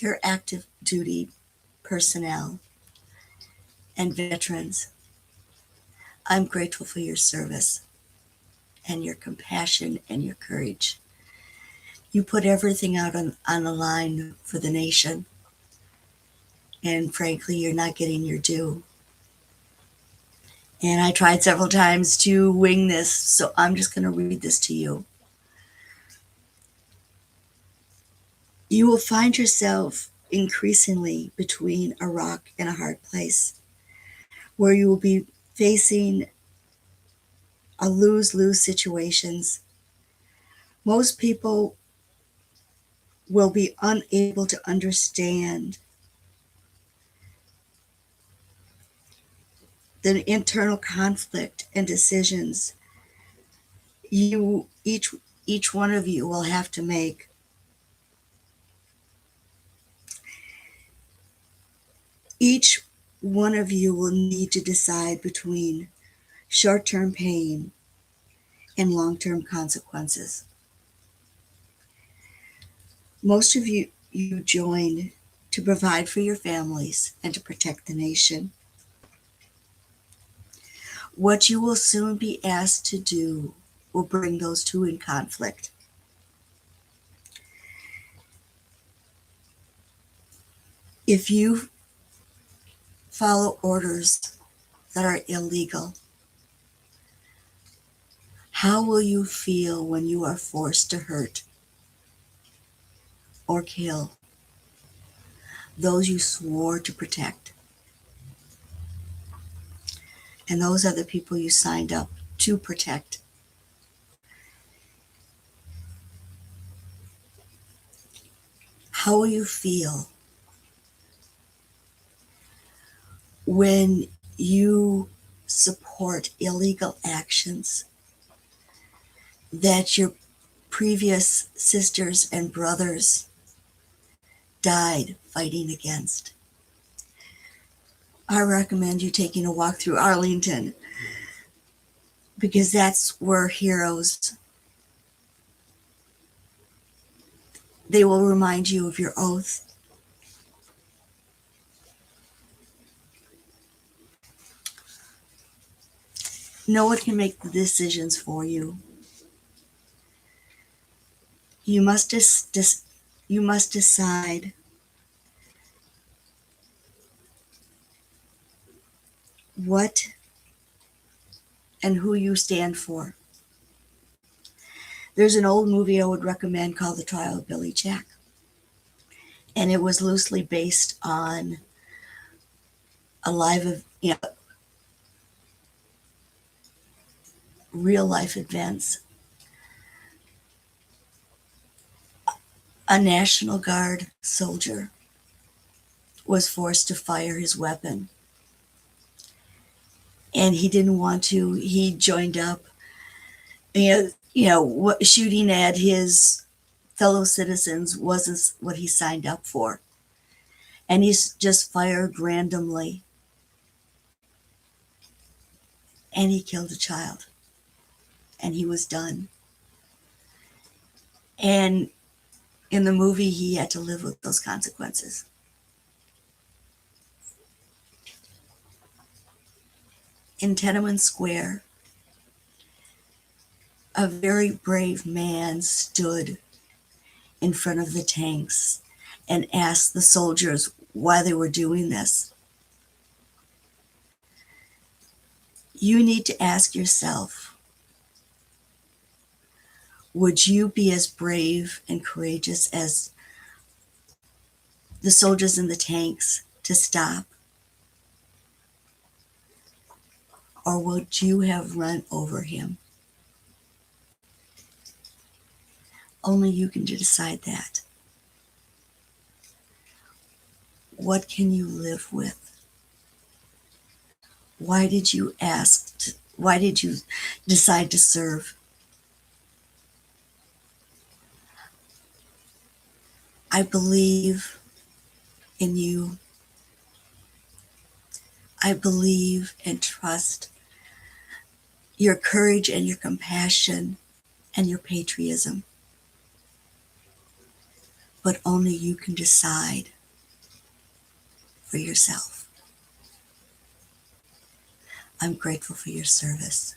Dear active duty personnel and veterans, I'm grateful for your service and your compassion and your courage. You put everything out on the line for the nation, and frankly, you're not getting your due. And I tried several times to wing this, so I'm just going to read this to you. You will find yourself increasingly between a rock and a hard place, where you will be facing a lose-lose situations. Most people will be unable to understand the internal conflict and decisions each one of you will have to make. Each one of you will need to decide between short-term pain and long-term consequences. Most of you joined to provide for your families and to protect the nation. What you will soon be asked to do will bring those two in conflict. If you follow orders that are illegal, how will you feel when you are forced to hurt or kill those you swore to protect? And those are the people you signed up to protect. How will you feel when you support illegal actions that your previous sisters and brothers died fighting against? I recommend you taking a walk through Arlington, because that's where heroes, they will remind you of your oath. No one can make the decisions for you. You must decide what and who you stand for. There's an old movie I would recommend called The Trial of Billy Jack. And it was loosely based on real life events. A National Guard soldier was forced to fire his weapon. And he didn't want to. He joined up, shooting at his fellow citizens wasn't what he signed up for. And he's just fired randomly. And he killed a child. And he was done. And in the movie, he had to live with those consequences. In Tiananmen Square, a very brave man stood in front of the tanks and asked the soldiers why they were doing this. You need to ask yourself, would you be as brave and courageous as the soldiers in the tanks to stop? Or would you have run over him? Only you can decide that. What can you live with? Why did you decide to serve? I believe in you. I believe and trust your courage and your compassion and your patriotism. but only you can decide for yourself. I'm grateful for your service.